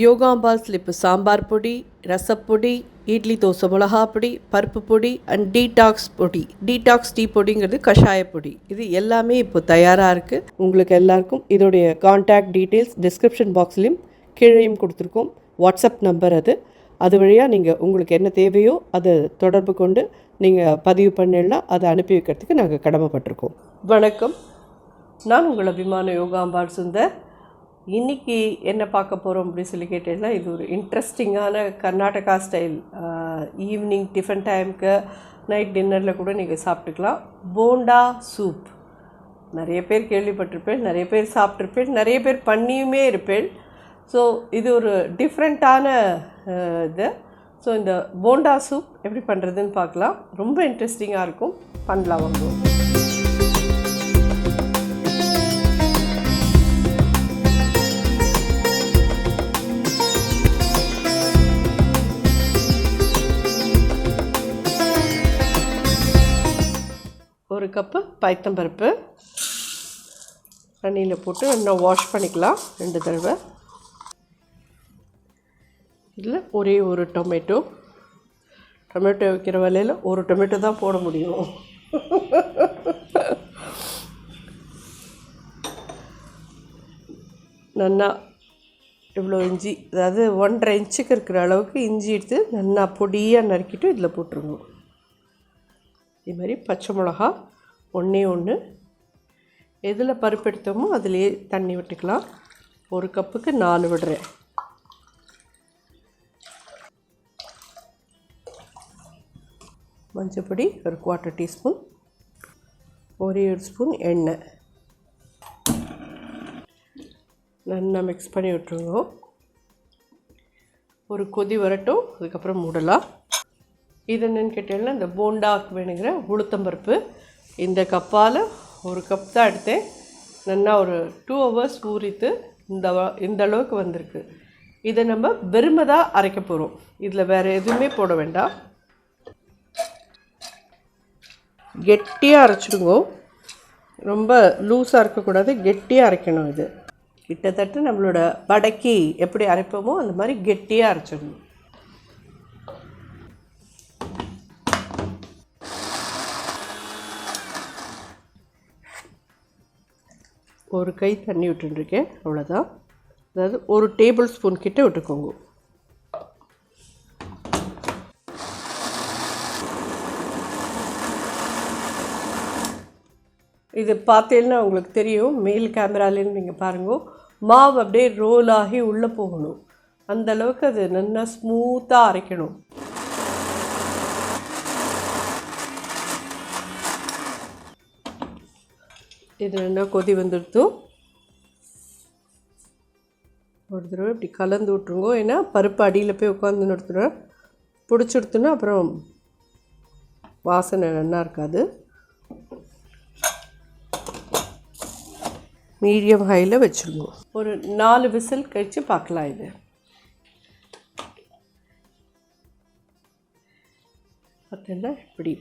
Yogambal slip sambar podi, rasapodi, idli dosa மிளகா பொடி, பருப்பு பொடி அண்ட் டீடாக்ஸ் பொடி. டீடாக்ஸ் டீ பொடிங்கிறது கஷாய பொடி. இது எல்லாமே இப்போ தயாராக இருக்குது. உங்களுக்கு எல்லாருக்கும் இதோடைய கான்டாக்ட் டீட்டெயில்ஸ் டிஸ்கிரிப்ஷன் பாக்ஸ்லேயும் கீழேயும் கொடுத்துருக்கோம். வாட்ஸ்அப் நம்பர் அது வழியாக நீங்கள் உங்களுக்கு என்ன தேவையோ அதை தொடர்பு கொண்டு நீங்கள் பதிவு பண்ணிடலாம். அதை அனுப்பி வைக்கிறதுக்கு நாங்கள் கடமைப்பட்டிருக்கோம். வணக்கம், நான் உங்கள் அபிமான யோகாம்பால் சுந்தர். இன்றைக்கி என்ன பார்க்க போகிறோம் அப்படின்னு சொல்லி கேட்டீங்கன்னா, இது ஒரு இன்ட்ரெஸ்டிங்கான கர்நாடகா ஸ்டைல் ஈவினிங் டிஃபன் டைமுக்கு நைட் டின்னரில் கூட நீங்கள் சாப்பிட்டுக்கலாம். போண்டா சூப் நிறைய பேர் கேள்விப்பட்டிருப்பேன், நிறைய பேர் சாப்பிட்ருப்பேன், நிறைய பேர் பண்ணியுமே இருப்பேன். ஸோ இது ஒரு டிஃப்ரெண்ட்டான இது. ஸோ இந்த போண்டா சூப் எப்படி பண்ணுறதுன்னு பார்க்கலாம். ரொம்ப இன்ட்ரெஸ்டிங்காக இருக்கும், பண்ணலாம் வாங்க. ஒரு கப்பு பைத்தம்பருப்பு தண்ணியில் போட்டு இன்னும் வாஷ் பண்ணிக்கலாம் 2 தடவை. இதில் ஒரே ஒரு டொமேட்டோ வைக்கிற வேலையில் ஒரு டொமேட்டோ தான் போட முடியும். நல்லா இவ்வளோ இஞ்சி, அதாவது 1.5 இன்ச்சுக்கு இருக்கிற அளவுக்கு இஞ்சி எடுத்து நல்லா பொடியாக நறுக்கிட்டு இதில் போட்டுருங்க. இது மாதிரி பச்சை மிளகா ஒன்று எதில் பருப்பு எடுத்தோமோ அதிலே தண்ணி விட்டுக்கலாம். ஒரு கப்புக்கு 4 விடுறேன். மஞ்சப்பொடி ஒரு 1/4 டீஸ்பூன், ஒரே 1 ஸ்பூன் எண்ணெய் நல்லா மிக்ஸ் பண்ணி விட்டுருங்க. ஒரு கொதி வரட்டும், அதுக்கப்புறம் மூடலாம். இது என்னென்னு கேட்டீங்கன்னா, இந்த போண்டாக்கு வேணுங்கிற உளுத்தம்பருப்பு இந்த கப்பால் 1 கப் தான் எடுத்தேன். நல்லா ஒரு 2 ஹவர்ஸ் ஊறித்து இந்த அளவுக்கு வந்திருக்கு. இதை நம்ம வெறுமதாக அரைக்க போகிறோம். இதில் வேறு எதுவுமே போட வேண்டாம். கெட்டியாக அரைச்சிடுங்க, ரொம்ப லூஸாக இருக்கக்கூடாது, கெட்டியாக அரைக்கணும். இது கிட்டத்தட்ட நம்மளோட வடைக்கு எப்படி அரைப்போமோ அந்த மாதிரி கெட்டியாக அரைச்சிடணும். ஒரு கை தண்ணி விட்டுருக்கேன், அவ்வளோதான். அதாவது 1 டேபிள் ஸ்பூன் கிட்ட விட்டுக்கோங்க. இது பார்த்தீங்கன்னா உங்களுக்கு தெரியும், மேல் கேமராலேருந்து நீங்கள் பாருங்கள், மாவு அப்படியே ரோல் ஆகி உள்ளே போகணும். அந்தளவுக்கு அது நல்லா ஸ்மூத்தாக அரைக்கணும். இது நல்லா கொதி வந்துடுத்து. ஒரு தடவை இப்படி கலந்து விட்ருங்கோ. ஏன்னா பருப்பு அடியில் போய் உட்காந்து எடுத்துடுவேன், பிடிச்சிடுத்துன்னா அப்புறம் வாசனை நல்லா இருக்காது. மீடியம் ஹையில் வச்சுருங்க. ஒரு 4 விசில் கழித்து பார்க்கலாம். இது பார்த்தீங்கன்னா இப்படி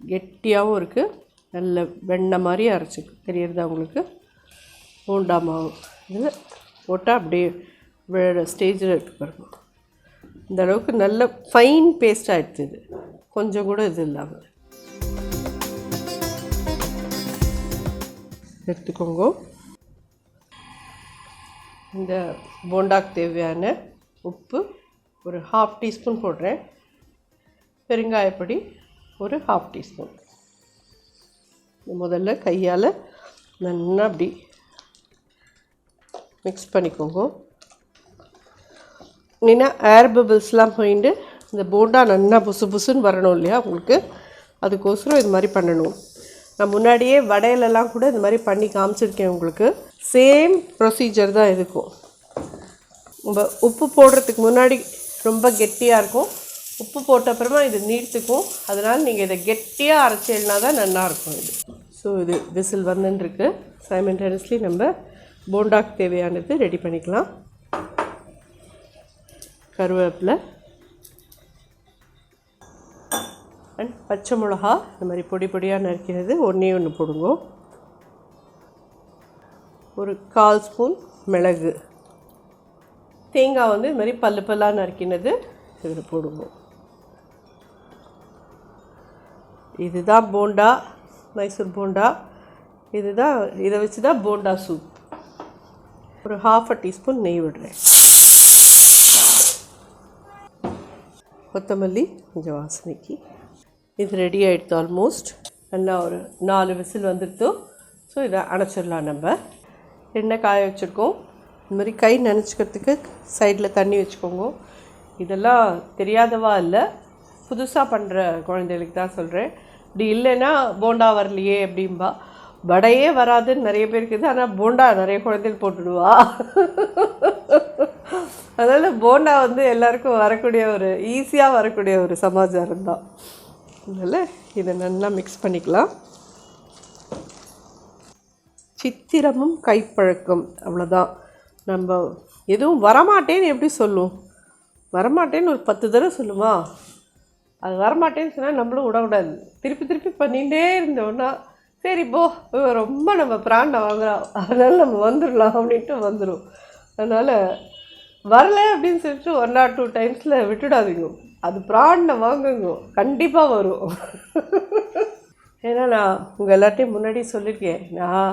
கெட்டியாகவும் இருக்குது, நல்ல வெண்ணெய் மாதிரி அரைச்சி தெரியறதா உங்களுக்கு. போண்டா மாவு இது போட்டால் அப்படியே விழுற ஸ்டேஜில் இருக்குது பாருங்க. இந்த அளவுக்கு நல்ல ஃபைன் பேஸ்ட்டாக எடுத்துது, கொஞ்சம் கூட இது இல்லாமல் எடுத்துக்கோங்க. இந்த போண்டாக்கு தேவையான உப்பு ஒரு 1/2 டீஸ்பூன் போடுறேன். பெருங்காயப்பொடி ஒரு 1/2 டீஸ்பூன். முதல்ல கையால் நல்லா அப்படி மிக்ஸ் பண்ணிக்கோங்க. இல்லைன்னா ஏர் பபிள்ஸ்லாம் போயிட்டு இந்த போண்டா நல்லா புசு புசுன்னு வரணும் இல்லையா உங்களுக்கு, அதுக்கோசரம் இது மாதிரி பண்ணணும். நான் முன்னாடியே வடையிலலாம் கூட இது மாதிரி பண்ணி காமிச்சிருக்கேன் உங்களுக்கு. சேம் ப்ரொசீஜர் தான் இருக்கும். நம்ம உப்பு போடுறதுக்கு முன்னாடி ரொம்ப கெட்டியாக இருக்கும், உப்பு போட்ட அப்புறமா இது நீர்த்துக்கும். அதனால் நீங்கள் இதை கெட்டியாக அரைச்சினா தான் நல்லாயிருக்கும் இது. ஸோ இது விசில் வந்துருக்கு. சைமல்டேனியஸ்லி நம்ம போண்டாக்கு தேவையானது ரெடி பண்ணிக்கலாம். கருவேப்பிலை அண்ட் பச்சை மிளகா இந்த மாதிரி பொடி பொடியாக நறுக்கிறது ஒன்று போடுங்க. ஒரு 1/4 ஸ்பூன் மிளகு, தேங்காய் வந்து இது மாதிரி பல்லு பல்லாக நறுக்கினது இதில் போடுவோம். இதுதான் போண்டா, மைசூர் போண்டா. இதுதான், இதை வச்சு தான் போண்டா சூப். ஒரு 1/2 டீஸ்பூன் நெய் விடுறேன். கொத்தமல்லி கொஞ்சம் வாசனைக்கு. இது ரெடி ஆகிடுது ஆல்மோஸ்ட். நல்லா ஒரு 4 விசில் வந்துடுது. ஸோ இதை அணைச்சிடலாம். நம்ம எண்ணெய் காய வச்சுருக்கோம். இந்த மாதிரி கை நனைச்சிக்கிறதுக்கு சைடில் தண்ணி வச்சுக்கோங்க. இதெல்லாம் தெரியாதவா இல்லை, புதுசாக பண்ணுற குழந்தைகளுக்கு தான் சொல்கிறேன். இப்படி இல்லைன்னா போண்டா வரலையே அப்படின்பா. வடையே வராதுன்னு நிறைய பேருக்கு இது. ஆனால் போண்டா நிறைய குழந்தைகள் போட்டுடுவா. அதனால் போண்டா வந்து எல்லாருக்கும் வரக்கூடிய ஒரு ஈஸியாக வரக்கூடிய ஒரு சமாச்சாரம் தான். அதனால் இதை நல்லா மிக்ஸ் பண்ணிக்கலாம். சித்திரமும் கைப்பழக்கம், அவ்வளோதான். நம்ம எதுவும் வரமாட்டேன்னு எப்படி சொல்லும்? வரமாட்டேன்னு ஒரு 10 தடவை சொல்லுமா? அது வரமாட்டேன்னு சொன்னால் நம்மளும் விடக்கூடாது. திருப்பி திருப்பி பண்ணிகிட்டே இருந்தோன்னா சரி போ, ரொம்ப நம்ம பிராண்டை வாங்குறோம், அதனால் நம்ம வந்துடலாம் அப்படின்ட்டு வந்துடும். அதனால் வரலை அப்படின்னு சொல்லிட்டு 1 or 2 டைம்ஸில் விட்டுடாதீங்க. அது பிராண்டை வாங்குங்க, கண்டிப்பாக வரும். ஏன்னா நான் உங்கள் எல்லாத்தையும் முன்னாடி சொல்லியிருக்கேன். நான்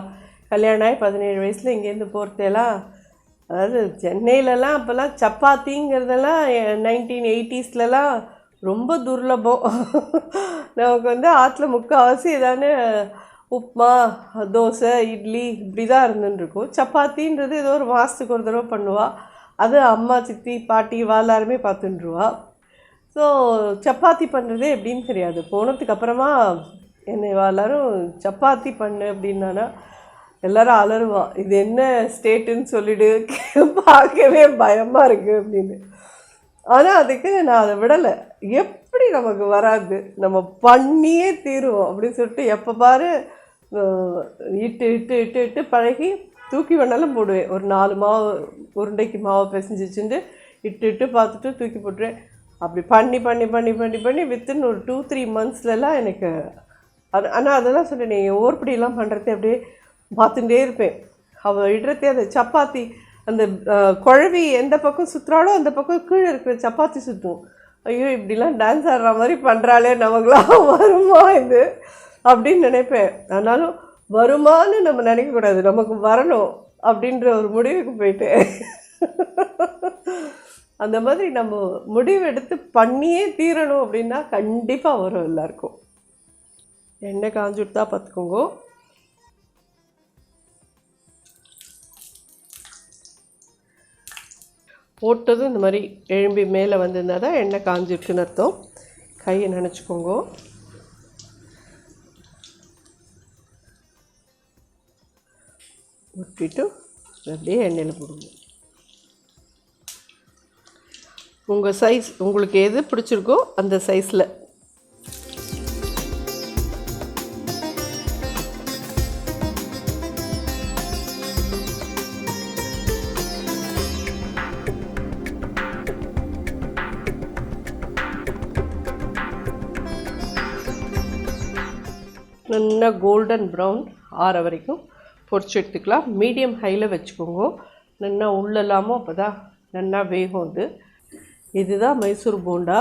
கல்யாணம் ஆகி 17 வயசில் இங்கேருந்து போகிறதெல்லாம், அதாவது சென்னையிலலாம் அப்போல்லாம் சப்பாத்திங்கிறதெல்லாம் 1980ஸ்லாம் ரொம்ப துர்லபம். நமக்கு வந்து ஆற்றுல முக்கால்வாசி ஏதானு உப்புமா, தோசை, இட்லி இப்படி தான் இருந்துருக்கும். சப்பாத்தின்றது ஏதோ ஒரு மாதத்துக்கு ஒரு தடவை பண்ணுவாள். அது அம்மா, சித்தி, பாட்டி எல்லாருமே பார்த்துட்டுருவா. ஸோ சப்பாத்தி பண்ணுறதே எப்படின்னு தெரியாது. போனதுக்கப்புறமா என்னை எல்லோரும் சப்பாத்தி பண்ணு அப்படின்னா எல்லோரும் அலறுவா. இது என்ன ஸ்டேட்டுன்னு சொல்லிவிடு, பார்க்கவே பயமாக இருக்குது அப்படின்னு. ஆனால் அதுக்கு நான் அதை விடலை. எப்படி நமக்கு வராது, நம்ம பண்ணியே தீருவோம் அப்படின்னு சொல்லிட்டு எப்போ பாரு இட்டு இட்டு இட்டு இட்டு பழகி தூக்கி வேணாலும் போடுவேன். ஒரு 4 மாவு உருண்டைக்கு மாவை பிசைஞ்சு வச்சுட்டு இட்டு இட்டு பார்த்துட்டு தூக்கி போட்டுருவேன். அப்படி பண்ணி பண்ணி பண்ணி பண்ணி பண்ணி வித்தின் ஒரு 2-3 மந்த்ஸ்லாம் எனக்கு அது. ஆனால் அதெல்லாம் சொல்கிறேன், நீங்கள் ஓர்படியெல்லாம் பண்ணுறது அப்படியே பார்த்துட்டே இருப்பேன். அவள் இடுறதே அந்த சப்பாத்தி, அந்த குழவி எந்த பக்கம் சுற்றுறாளோ அந்த பக்கம் கீழே இருக்கிற சப்பாத்தி சுற்றும். ஐயோ இப்படிலாம் டான்ஸ் ஆடுற மாதிரி பண்ணுறாளே, நமக்குலாம் வருமா இது அப்படின்னு நினைப்பேன். ஆனாலும் வருமானு நம்ம நினைக்கக்கூடாது, நமக்கு வரணும் அப்படின்ற ஒரு முடிவுக்கு போயிட்டேன். அந்த மாதிரி நம்ம முடிவு எடுத்து பண்ணியே தீரணும் அப்படின்னா கண்டிப்பாக வரும் எல்லாருக்கும். எண்ணெய் காஞ்சுட்டு தான் பார்த்துக்கோங்க. போட்டதும் இந்த மாதிரி எழும்பி மேலே வந்திருந்தால் தான் எண்ணெய் காஞ்சிருக்குன்னு அர்த்தம். கையை நினச்சிக்கோங்க. ஊற்றிட்டு அப்படியே எண்ணெயில் போடுங்க. உங்கள் சைஸ், உங்களுக்கு எது பிடிச்சிருக்கோ அந்த சைஸில். நல்லா கோல்டன் ப்ரௌன் ஆற வரைக்கும் பொரிச்சு எடுத்துக்கலாம். மீடியம் ஹையில் வச்சுக்கோங்க. நல்லா உள்ளலாமோ அப்போ தான் நல்லா வேகும். இதுதான் மைசூர் போண்டா.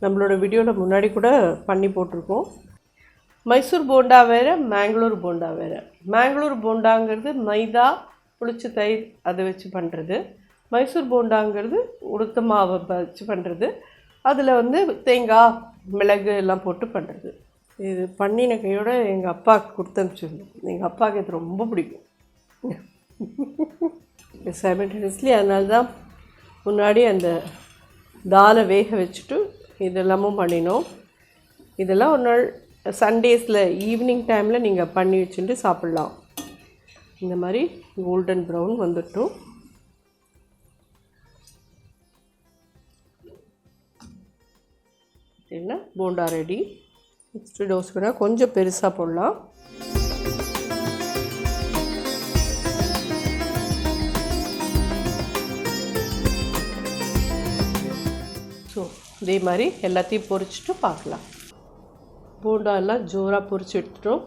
நம்மளோட வீடியோவில் முன்னாடி கூட பண்ணி போட்டிருக்கோம். மைசூர் போண்டா வேறு, மேங்களூர் போண்டா வேறு. மேங்களூர் போண்டாங்கிறது மைதா, புளிச்ச தயிர் அதை வச்சு பண்ணுறது. மைசூர் போண்டாங்கிறது உளுத்த மாவை வச்சு பண்ணுறது. அதில் வந்து தேங்காய், மிளகு எல்லாம் போட்டு பண்ணுறது. இது பண்ணின கையோட எங்கள் அப்பாவுக்கு கொடுத்து அனுப்பிச்சிருந்தோம். எங்கள் அப்பாவுக்கு இது ரொம்ப பிடிக்கும். சைமல்டேனியஸ்லி அதனால தான் முன்னாடி அந்த தாலை வேக வச்சுட்டு இதெல்லாமும் பண்ணினோம். இதெல்லாம் ஒரு நாள் சண்டேஸில் ஈவினிங் டைமில் நீங்கள் பண்ணி வச்சுட்டு சாப்பிட்லாம். இந்த மாதிரி கோல்டன் ப்ரௌன் வந்துட்டோம். என்ன போண்டா ரெடி. நெக்ஸ்ட் டோஸ்க்குனா கொஞ்சம் பெருசாக போடலாம். ஸோ இதே மாதிரி எல்லாத்தையும் பொரிச்சிட்டு பார்க்கலாம். போண்டா எல்லாம் ஜோராக பொரிச்சு எடுத்துட்டோம்.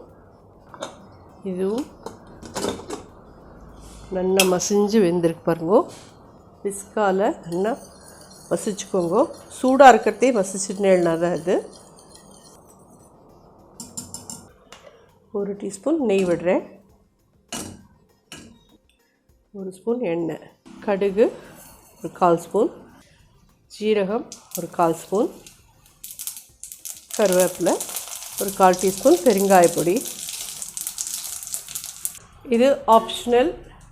இதுவும் நல்லா மசிஞ்சு வெந்திருக்கு பாருங்க. விஸ்கால் நல்லா மசிச்சுக்கோங்க. சூடாக இருக்கிறதே மசிச்சுட்டேன்னா தான் இது. 1 டீஸ்பூன் நெய் விடுறேன். 1 ஸ்பூன் எண்ணெய், கடுகு ஒரு 1/4 ஸ்பூன், ஜீரகம் ஒரு 1/4 ஸ்பூன், கருவேப்பிலை ஒரு 1/4 டீஸ்பூன், பெருங்காயப்பொடி. இது ஆப்ஷனல்.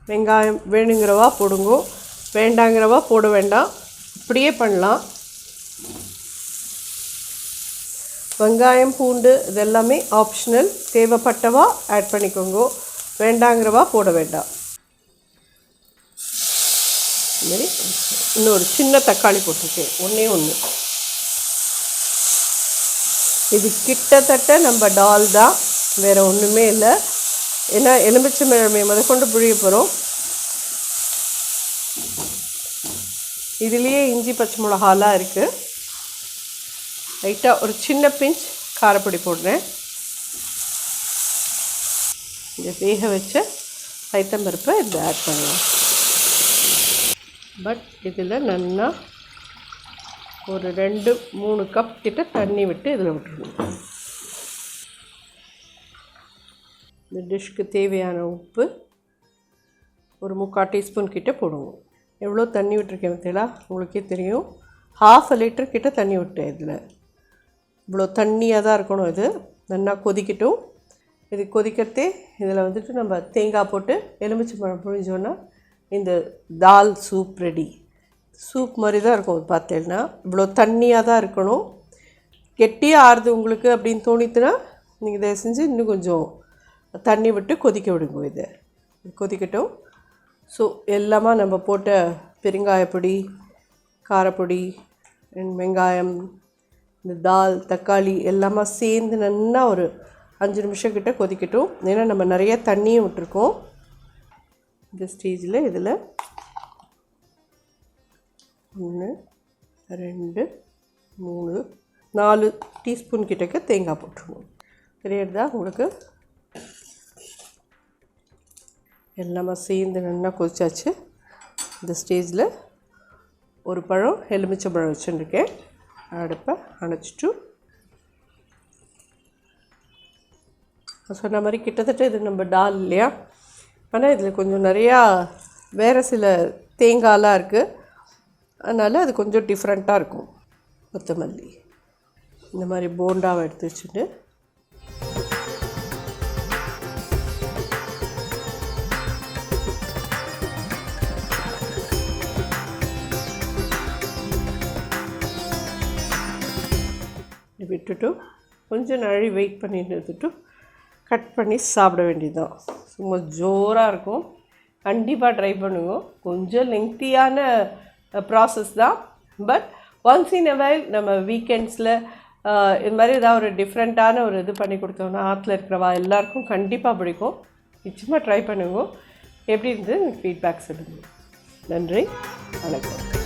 வெங்காயம் வேணுங்கிறவா போடுங்க, வேண்டாங்கிறவா போட வேண்டாம், இப்படியே பண்ணலாம். வெங்காயம் பூண்டு இதெல்லாமே ஆப்ஷனல். தேவைப்பட்டவா ஆட் பண்ணிக்கோங்க, வேண்டாங்கிறவா போட வேண்டாம். இதுமாரி இன்னொரு சின்ன தக்காளி போட்டிருக்கேன், ஒன்றே ஒன்று. இது கிட்டத்தட்ட நம்ம டால் தான், வேறு ஒன்றுமே இல்லை. ஏன்னா எலுமிச்சம்பழமே முதற்கொண்டு புழிய போகிறோம். இதுலேயே இஞ்சி பச்சை மிளகாலாம் இருக்குது. லைட்டாக ஒரு சின்ன பிஞ்ச் காரப்பொடி போடுறேன். இந்த வேக வச்ச பைத்தம்பருப்பை இதில் ஆட் பண்ணலாம். பட் இதில் நல்லா ஒரு 2-3 கப் கிட்ட தண்ணி விட்டு இதில் விட்டுருணும். இந்த டிஷ்க்கு தேவையான உப்பு ஒரு 3/4 டீஸ்பூன் கிட்ட போடுவோம். எவ்வளோ தண்ணி விட்டுருக்கேன் பார்த்தீங்களா, உங்களுக்கே தெரியும். 1/2 லிட்டர் கிட்ட தண்ணி விட்டேன். இதில் இவ்வளோ தண்ணியாக தான் இருக்கணும். இது நல்லா கொதிக்கட்டும். இது கொதிக்கிறதே இதில் வந்துட்டு நம்ம தேங்காய் போட்டு எலுமிச்சம்பழம் புழிஞ்சோன்னா இந்த தால் சூப் ரெடி. சூப் மாதிரி தான் இருக்கும். பார்த்தேன்னா இவ்வளோ தண்ணியாக தான் இருக்கணும். கெட்டியாக ஆறுது உங்களுக்கு அப்படின்னு தோணித்துனா நீங்கள் இதை செஞ்சு இன்னும் கொஞ்சம் தண்ணி விட்டு கொதிக்க விடுங்க. இதை கொதிக்கட்டும். ஸோ எல்லாமே நம்ம போட்ட பெருங்காயப்பொடி, காரப்பொடி, வெங்காயம், இந்த தால், தக்காளி எல்லாமே சேர்ந்து நல்லா ஒரு 5 நிமிஷம் கிட்ட கொதிக்கட்டும். ஏன்னா நம்ம நிறைய தண்ணியும் விட்டுருக்கோம். இந்த ஸ்டேஜில் இதில் 1 2 3 4 டீஸ்பூன் கிட்டக்க தேங்காய் போட்டுருவோம். தெரியுறதா உங்களுக்கு? எல்லாமே சேர்ந்து நல்லா கொதிச்சாச்சு. இந்த ஸ்டேஜில் ஒரு பழம் எலுமிச்சம்பழம் வச்சுருக்கேன். அடுப்பை அணைச்சிட்டு சொன்ன மாதிரி கிட்டத்தட்ட இது நம்ம டால் இல்லையா, ஆனால் இதில் கொஞ்சம் நிறையா வேறு சில தேங்காயெலாம் இருக்குது. அதனால் அது கொஞ்சம் டிஃப்ரெண்ட்டாக இருக்கும். கொத்தமல்லி இந்த மாதிரி போண்டாவை எடுத்து வச்சுட்டு விட்டுட்டு கொஞ்சம் நாழி வெயிட் பண்ணிட்டு இருந்துட்டு கட் பண்ணி சாப்பிட வேண்டியதுதான். சும்மா ஜோராக இருக்கும். கண்டிப்பாக ட்ரை பண்ணுங்க. கொஞ்சம் லெங்க்தியான ப்ராசஸ் தான். But once in a while நம்ம வீக்கெண்ட்ஸில் இது மாதிரி ஏதாவது ஒரு டிஃப்ரெண்ட்டான ஒரு இது பண்ணி கொடுத்தோன்னா ஆற்றுல இருக்கிறவா எல்லாருக்கும் கண்டிப்பாக பிடிக்கும். நிச்சயமாக ட்ரை பண்ணுங்க. எப்படி இருந்தது ஃபீட்பேக் சொல்லுங்கள். நன்றி, வணக்கம்.